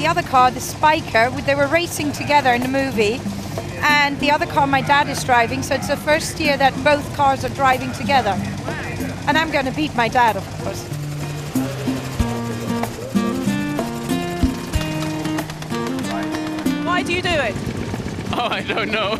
other car, the Spiker, they were racing together in the movie. And the other car my dad is driving, so it's the first year that both cars are driving together. And I'm going to beat my dad, of course. Why do you do it? Oh, I don't know.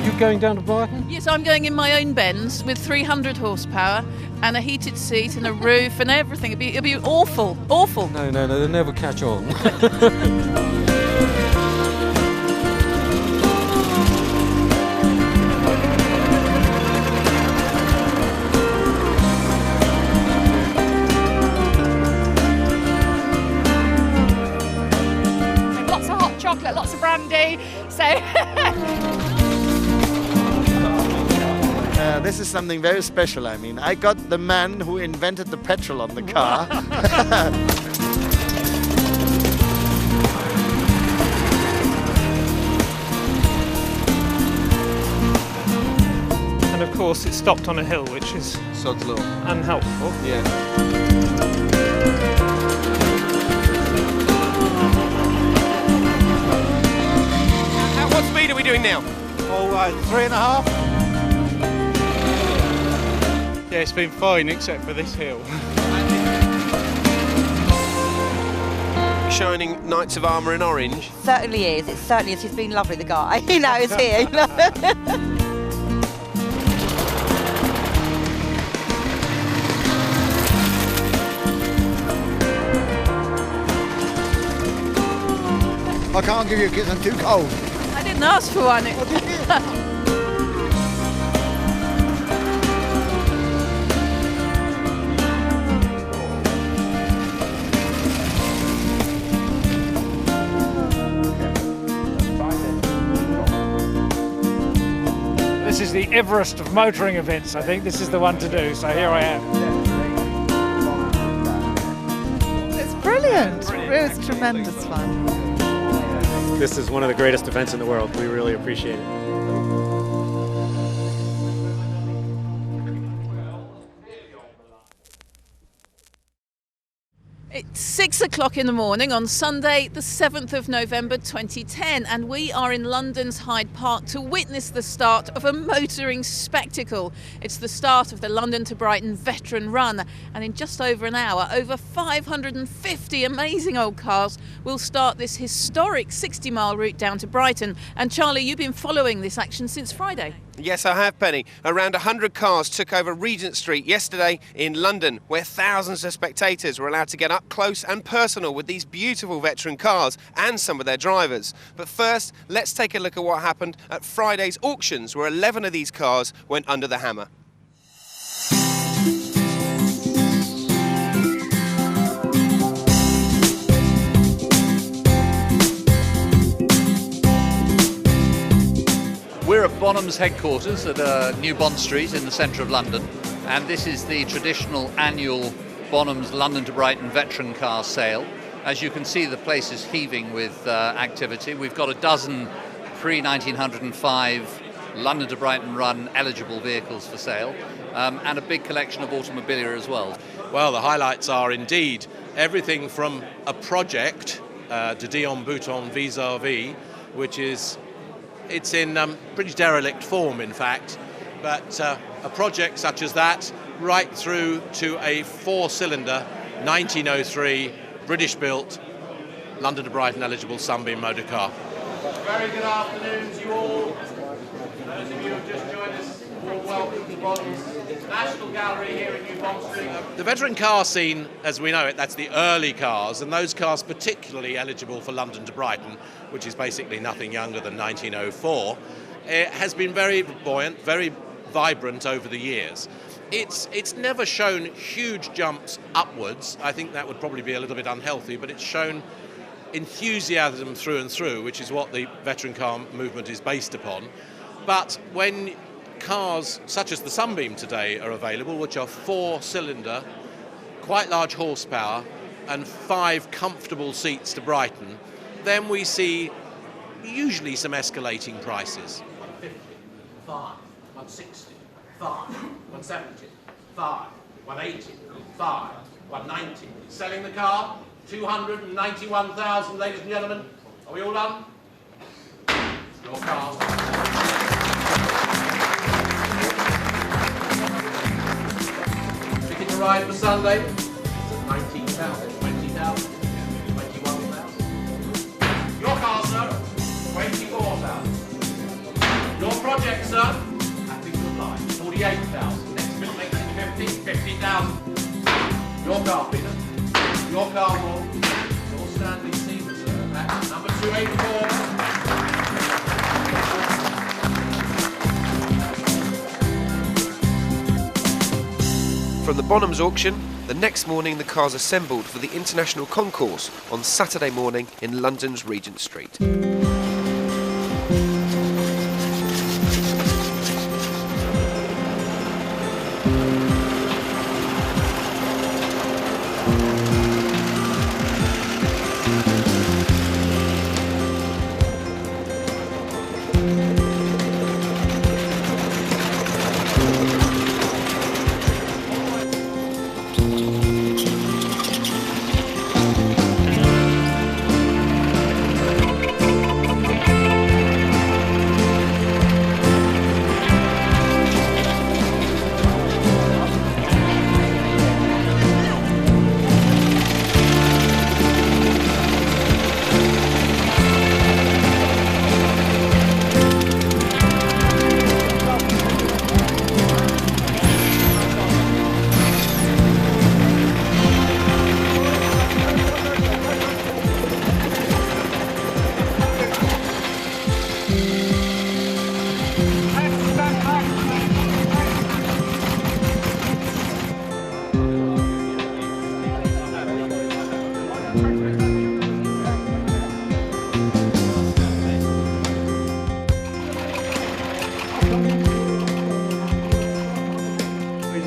You going down to Brighton? Yes, I'm going in my own Benz with 300 horsepower and a heated seat and a roof and everything. It'll be awful, awful. No, they'll never catch on. Lots of hot chocolate, lots of brandy, so... This is something very special. I mean, I got the man who invented the petrol on the car. And of course it stopped on a hill, which is So low. unhelpful. Yeah. At what speed are we doing now? Oh, 3.5. Yeah, it's been fine except for this hill. Shining Knights of Armour in orange. Certainly is. It certainly is. He's been lovely, the guy. Now he's here. I can't give you a kiss, I'm too cold. I didn't ask for one. This is the Everest of motoring events. I think this is the one to do, so here I am. It's brilliant. It was tremendous fun. This is one of the greatest events in the world. We really appreciate it. It's 6 o'clock in the morning on Sunday, the 7th of November 2010, and we are in London's Hyde Park to witness the start of a motoring spectacle. It's the start of the London to Brighton Veteran Run, and in just over an hour, over 550 amazing old cars will start this historic 60-mile route down to Brighton. And Charlie, you've been following this action since Friday. Yes, I have, Penny. Around 100 cars took over Regent Street yesterday in London, where thousands of spectators were allowed to get up close and personal with these beautiful veteran cars and some of their drivers. But first, let's take a look at what happened at Friday's auctions, where 11 of these cars went under the hammer. We're at Bonham's headquarters at New Bond Street in the centre of London, and this is the traditional annual Bonham's London to Brighton veteran car sale. As you can see, the place is heaving with activity. We've got a dozen pre-1905 London to Brighton Run eligible vehicles for sale, and a big collection of automobilia as well. Well, the highlights are indeed everything from a project, de Dion Bouton vis-a-vis, which is it's in pretty derelict form, in fact, but a project such as that, right through to a four-cylinder 1903 British-built London to Brighton eligible Sunbeam motor car. Very good afternoon to you all. Those of you who have just joined us, all welcome to Bonham's National Gallery here in New Bond Street. The veteran car scene, as we know it, that's the early cars, and those cars particularly eligible for London to Brighton, which is basically nothing younger than 1904, has been very buoyant, very vibrant over the years. It's never shown huge jumps upwards. I think that would probably be a little bit unhealthy, but it's shown enthusiasm through and through, which is what the veteran car movement is based upon. But when cars such as the Sunbeam today are available, which are four-cylinder, quite large horsepower, and 5 comfortable seats to Brighton, then we see usually some escalating prices. 150, 5, 160, 5, 170, 5, 180, 5, 190. Selling the car, 291,000, ladies and gentlemen. Are we all done? Your car. Ticket to ride for Sunday. 19,000, 20,000, 21,000. Your car, sir, 24,000. Your project, sir, happy to apply, 48,000. Next bit makes it 50, 50,000. Your car, Peter. Your car will. Your standing seat, sir. That's number 284. From the Bonhams auction, the next morning the car's assembled for the international concourse on Saturday morning in London's Regent Street.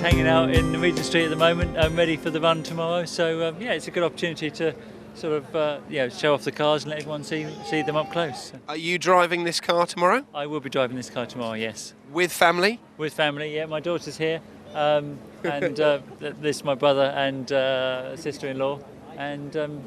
Hanging out in the Regent Street at the moment, ready for the run tomorrow. So yeah, it's a good opportunity to sort of show off the cars and let everyone see them up close. Are you driving this car tomorrow? I will be driving this car tomorrow. Yes. With family? With family. Yeah, my daughter's here, and this is my brother and sister-in-law, and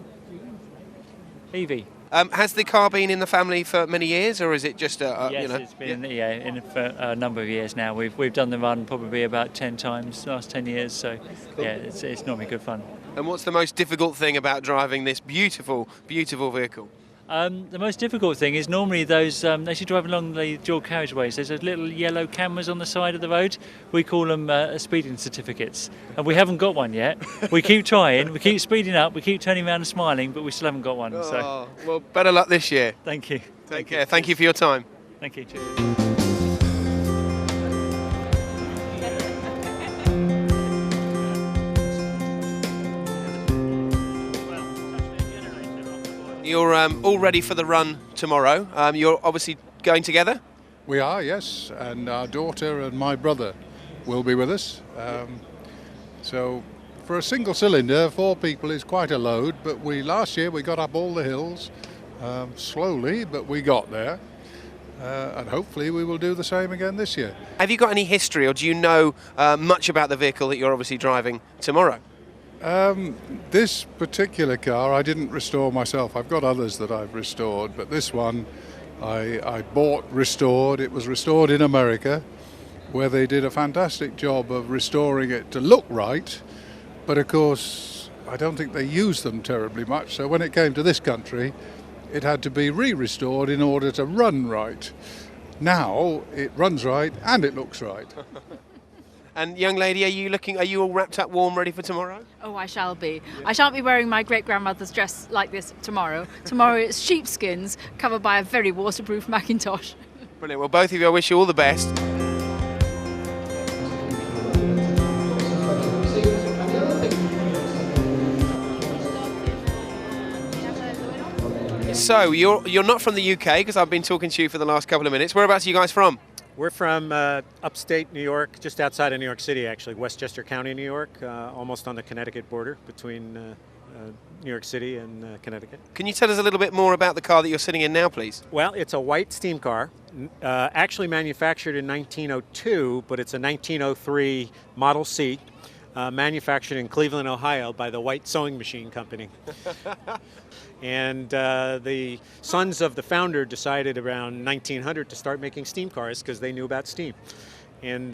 Evie. Has the car been in the family for many years, or is it just yes, it's been in for a number of years now. We've done the run probably about 10 times last 10 years, so yeah, it's normally good fun. And what's the most difficult thing about driving this beautiful, beautiful vehicle? The most difficult thing is normally those, as you drive along the dual carriageways, there's those little yellow cameras on the side of the road. We call them speeding certificates, and we haven't got one yet. We keep trying, we keep speeding up, we keep turning around and smiling, but we still haven't got one. So. Well, better luck this year. Thank you. Take care. Thank you for your time. Thank you. You're all ready for the run tomorrow. You're obviously going together? We are, yes, and our daughter and my brother will be with us. So for a single cylinder, 4 people is quite a load, but last year we got up all the hills, slowly, but we got there. And hopefully we will do the same again this year. Have you got any history, or do you know much about the vehicle that you're obviously driving tomorrow? This particular car I didn't restore myself. I've got others that I've restored, but this one I bought restored. It was restored in America, where they did a fantastic job of restoring it to look right, but of course I don't think they used them terribly much, so when it came to this country it had to be re-restored in order to run right. Now it runs right and it looks right. And young lady, are you all wrapped up warm, ready for tomorrow? Oh, I shall be. I shan't be wearing my great-grandmother's dress like this tomorrow. Tomorrow it's sheepskins covered by a very waterproof Macintosh. Brilliant. Well, both of you, I wish you all the best. So, you're not from the UK, because I've been talking to you for the last couple of minutes. Whereabouts are you guys from? We're from upstate New York, just outside of New York City, actually, Westchester County, New York, almost on the Connecticut border between New York City and Connecticut. Can you tell us a little bit more about the car that you're sitting in now, please? Well, it's a white steam car, actually manufactured in 1902, but it's a 1903 Model C. manufactured in Cleveland, Ohio by the White Sewing Machine Company. And the sons of the founder decided around 1900 to start making steam cars because they knew about steam. And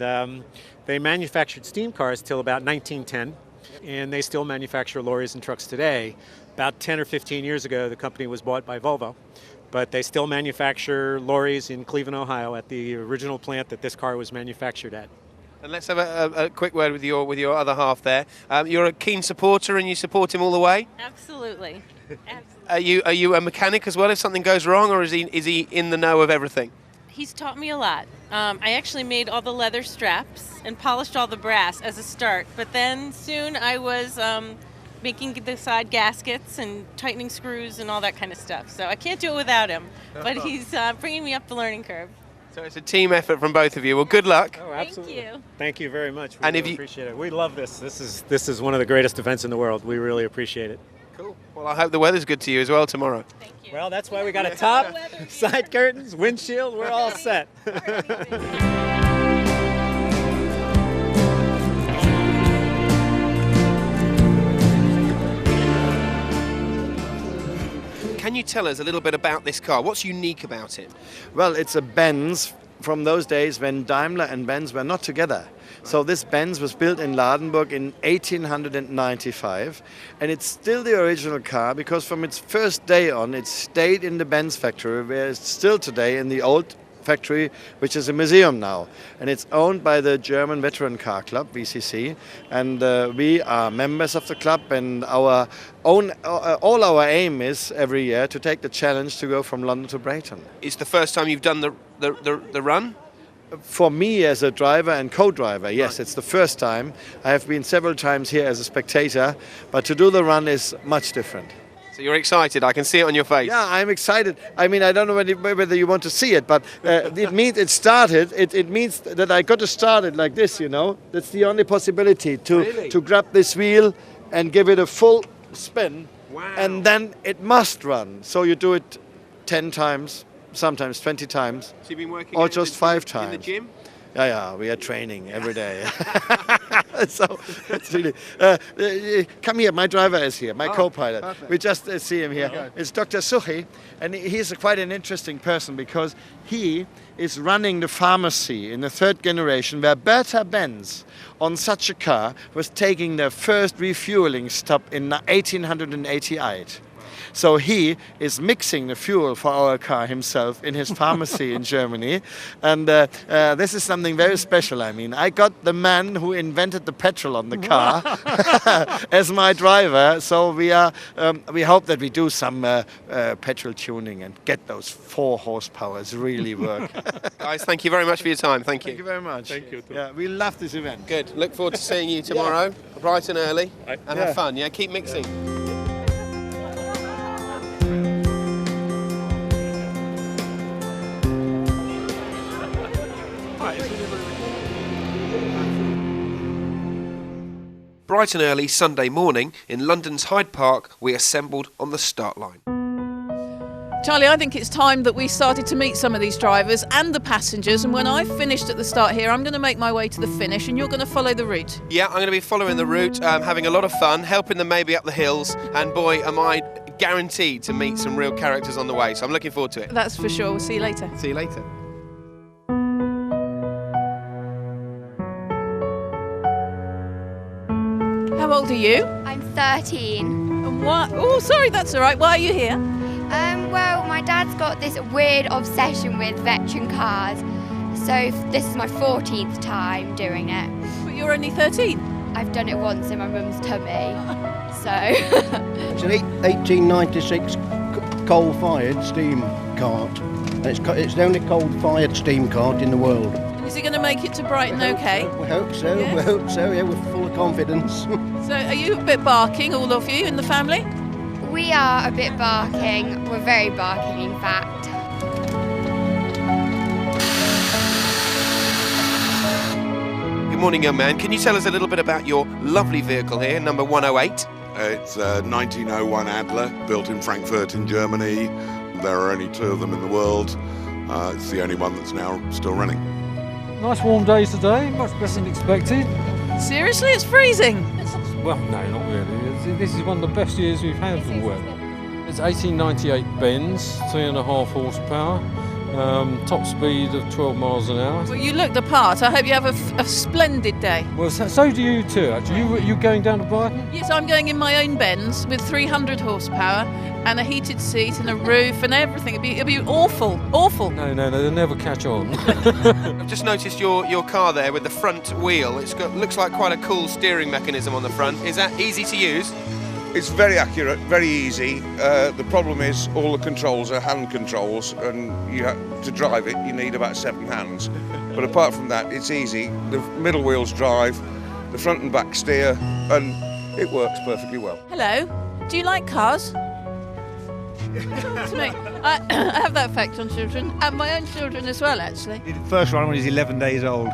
they manufactured steam cars till about 1910, and they still manufacture lorries and trucks today. About 10 or 15 years ago, the company was bought by Volvo, but they still manufacture lorries in Cleveland, Ohio at the original plant that this car was manufactured at. And let's have a quick word with your other half there. You're a keen supporter and you support him all the way? Absolutely. Are you a mechanic as well if something goes wrong, or is he in the know of everything? He's taught me a lot. I actually made all the leather straps and polished all the brass as a start, but then soon I was making the side gaskets and tightening screws and all that kind of stuff. So I can't do it without him, but he's bringing me up the learning curve. So it's a team effort from both of you. Well, good luck. Oh, absolutely. Thank you. Thank you very much. We And really appreciate it. We love this. This is one of the greatest events in the world. We really appreciate it. Cool. Well, I hope the weather's good to you as well tomorrow. Thank you. Well, that's why we got a top, side curtains, windshield. We're all set. Can you tell us a little bit about this car? What's unique about it? Well, it's a Benz from those days when Daimler and Benz were not together. So this Benz was built in Ladenburg in 1895, and it's still the original car because from its first day on it stayed in the Benz factory, where it's still today in the old factory, which is a museum now, and it's owned by the German Veteran Car Club, VCC, and we are members of the club, and our own all our aim is every year to take the challenge to go from London to Brighton. It's the first time you've done the run? For me as a driver and co-driver, yes, it's the first time. I have been several times here as a spectator, but to do the run is much different. So you're excited, I can see it on your face. Yeah, I'm excited. I mean, I don't know whether you want to see it, but it means it started. It means that I got to start it like this, you know. That's the only possibility, to grab this wheel and give it a full spin. Wow. And then it must run. So you do it 10 times, sometimes 20 times, So you've been working or in just the, 5 in times. the gym? Yeah, we are training every day. So it's really. Come here, my driver is here, my co-pilot. Perfect. We just see him here. It's Dr. Suchi, and he's quite an interesting person because he is running the pharmacy in the 3rd generation where Bertha Benz on such a car was taking their first refueling stop in 1888. So he is mixing the fuel for our car himself in his pharmacy in Germany. And this is something very special. I mean, I got the man who invented the petrol on the car as my driver. So we hope that we do some petrol tuning and get those 4 horsepowers really work. Guys, thank you very much for your time. Thank you. Thank you very much. Thank you. Yeah, we love this event. Good. Look forward to seeing you tomorrow, bright and early, and have fun. Yeah, keep mixing. Bright and early Sunday morning in London's Hyde Park, we assembled on the start line. Charlie, I think it's time that we started to meet some of these drivers and the passengers, and when I've finished at the start here, I'm going to make my way to the finish and you're going to follow the route. Yeah, I'm going to be following the route, having a lot of fun, helping them maybe up the hills, and boy, am I guaranteed to meet some real characters on the way, so I'm looking forward to it. That's for sure. We'll see you later. See you later. How old are you? I'm 13. And what? Oh, sorry, that's all right. Why are you here? Well, my dad's got this weird obsession with veteran cars, so this is my 14th time doing it. But you're only 13? I've done it once in my mum's tummy, so... It's an 1896 coal-fired steam cart, and it's the only coal-fired steam cart in the world. Is he going to make it to Brighton okay? We hope so, Yes. we hope so, yeah, we're full of confidence. So are you a bit barking, all of you in the family? We are a bit barking. We're very barking, in fact. Good morning, young man. Can you tell us a little bit about your lovely vehicle here, number 108? It's a 1901 Adler, built in Frankfurt in Germany. There are only 2 of them in the world. It's the only one that's now still running. Nice warm day today, much better than expected. Seriously, it's freezing. Well, no, not really. This is one of the best years we've had for weather. It's 1898 Benz, 3.5 horsepower, top speed of 12 miles an hour. Well, you look the part. I hope you have a splendid day. Well, so do you too, actually. You going down to Brighton? Yes, I'm going in my own Benz with 300 horsepower and a heated seat and a roof and everything. It'll be awful, awful. No, they'll never catch on. I've just noticed your car there with the front wheel. Looks like quite a cool steering mechanism on the front. Is that easy to use? It's very accurate, very easy. The problem is all the controls are hand controls, and to drive it you need about 7 hands. But apart from that, it's easy. The middle wheels drive, the front and back steer, and it works perfectly well. Hello, do you like cars? To me, I have that effect on children, and my own children as well, actually. First one when he's 11 days old.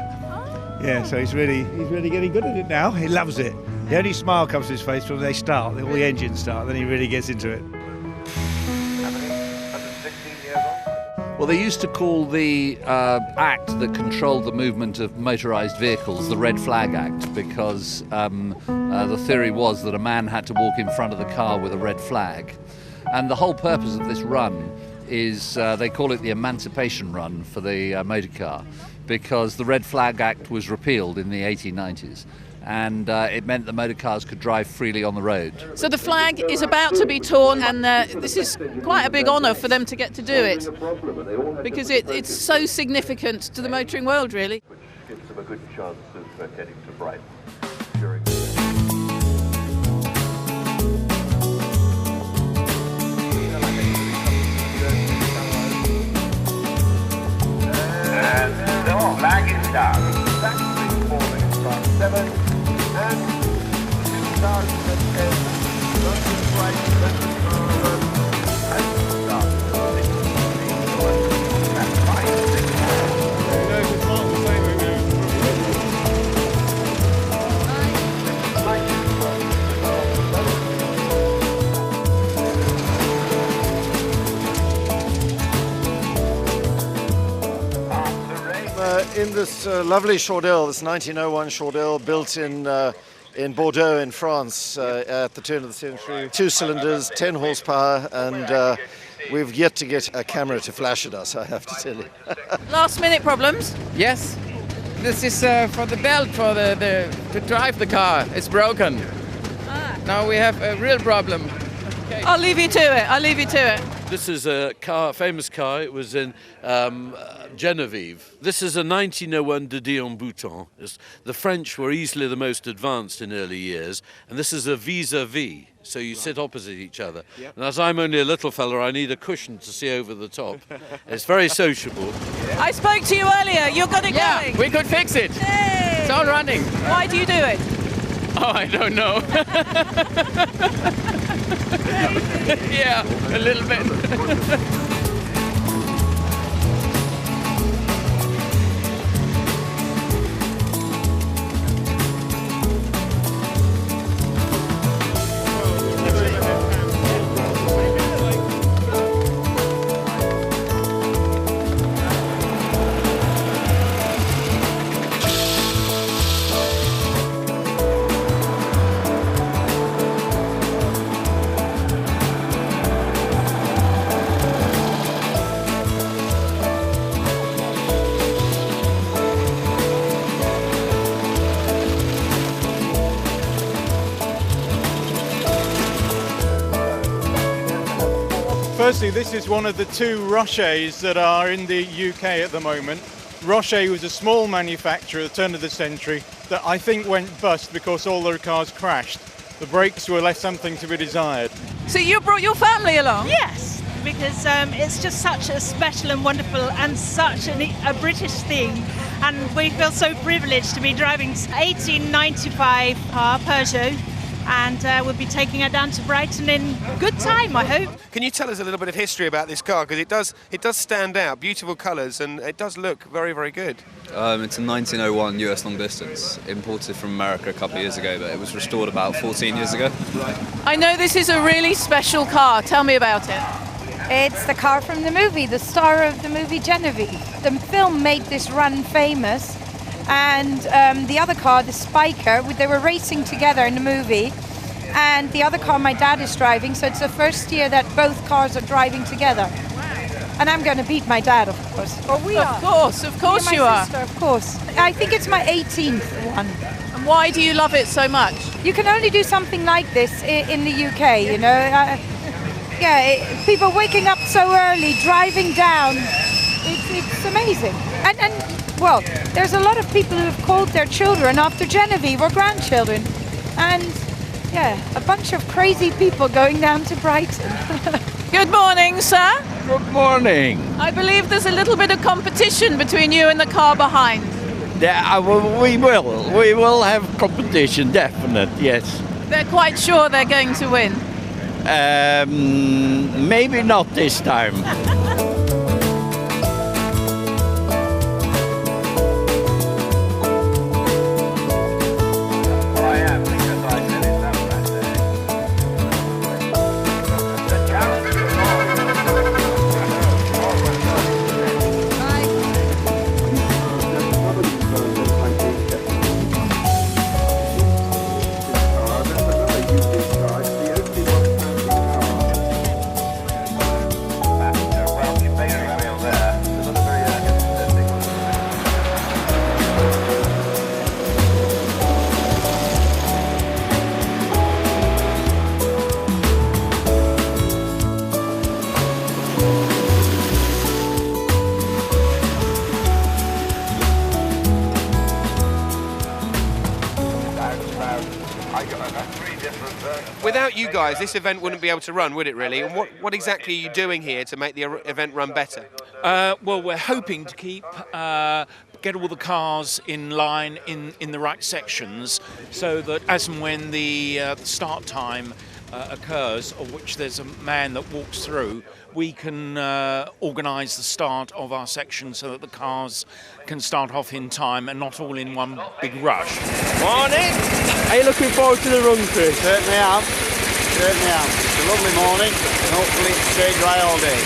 Yeah, so he's really getting good at it now. He loves it. The only smile comes to his face when they start, all the engines start, then he really gets into it. Well, they used to call the act that controlled the movement of motorised vehicles the Red Flag Act, because the theory was that a man had to walk in front of the car with a red flag. And the whole purpose of this run is, they call it the Emancipation Run for the motor car, because the Red Flag Act was repealed in the 1890s. And it meant that motor cars could drive freely on the road. So the flag is about to be torn, and this is quite a big honour for them to get to do it, because it's so significant to the motoring world, really. Which gives them a good chance of getting to Brighton. And the flag is down. Exactly 4 minutes past 7. And 2010 London Brighton Run has started. In this lovely Chaudel, this 1901 Chaudel built in Bordeaux in France at the turn of the century. 2 cylinders, 10 horsepower, and we've yet to get a camera to flash at us, I have to tell you. Last minute problems? Yes. This is for the belt for to drive the car. It's broken. Now we have a real problem. Okay. I'll leave you to it. This is a famous car. It was in Genevieve. This is a 1901 de Dion Bouton. The French were easily the most advanced in early years, and this is a vis-a-vis. So you sit opposite each other. Yep. And as I'm only a little fella, I need a cushion to see over the top. It's very sociable. I spoke to you earlier. You've got it going. Yeah, we could fix it. Yay. It's all running. Why do you do it? Oh, I don't know. Yeah, a little bit. Firstly, this is one of the 2 Rochers that are in the UK at the moment. Rocher was a small manufacturer at the turn of the century that I think went bust because all their cars crashed. The brakes were left something to be desired. So you brought your family along? Yes, because it's just such a special and wonderful and such a British thing. And we feel so privileged to be driving 1895 car Peugeot. And we'll be taking her down to Brighton in good time, I hope. Can you tell us a little bit of history about this car? Because it does stand out, beautiful colours, and it does look very, very good. It's a 1901 US long distance, imported from America a couple of years ago, but it was restored about 14 years ago. I know this is a really special car. Tell me about it. It's the car from the movie, the star of the movie Genevieve. The film made this run famous, and the other car, the Spiker, they were racing together in the movie, and the other car my dad is driving, so it's the first year that both cars are driving together. And I'm going to beat my dad, of course. Of course you are. Sister, of course. I think it's my 18th one. And why do you love it so much? You can only do something like this in the UK, you know. People waking up so early, driving down. It's amazing. And well, there's a lot of people who have called their children after Genevieve or grandchildren. And yeah, a bunch of crazy people going down to Brighton. Good morning, sir. Good morning. I believe there's a little bit of competition between you and the car behind. Yeah, we will have competition, definite, yes. They're quite sure they're going to win. Maybe not this time. Without you guys, this event wouldn't be able to run, would it really? And what exactly are you doing here to make the event run better? Well, we're hoping to get all the cars in line in the right sections, so that as and when the start time occurs, of which there's a man that walks through, we can organise the start of our section so that the cars can start off in time and not all in one big rush. Morning! Are you looking forward to the run, Chris? Certainly am. Certainly am. It's a lovely morning and hopefully it stays dry all day.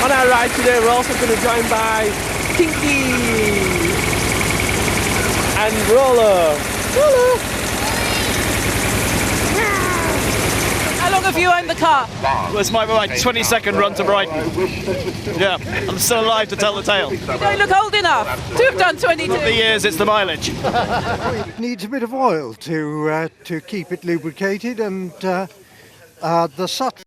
On our ride today, we're also going to join by Kinky and Roller. How long have you owned the car? Well, this might be my 22nd run to Brighton. Yeah, I'm still alive to tell the tale. You don't look old enough to have done 22. Not the years, it's the mileage. It needs a bit of oil to keep it lubricated, and the subtle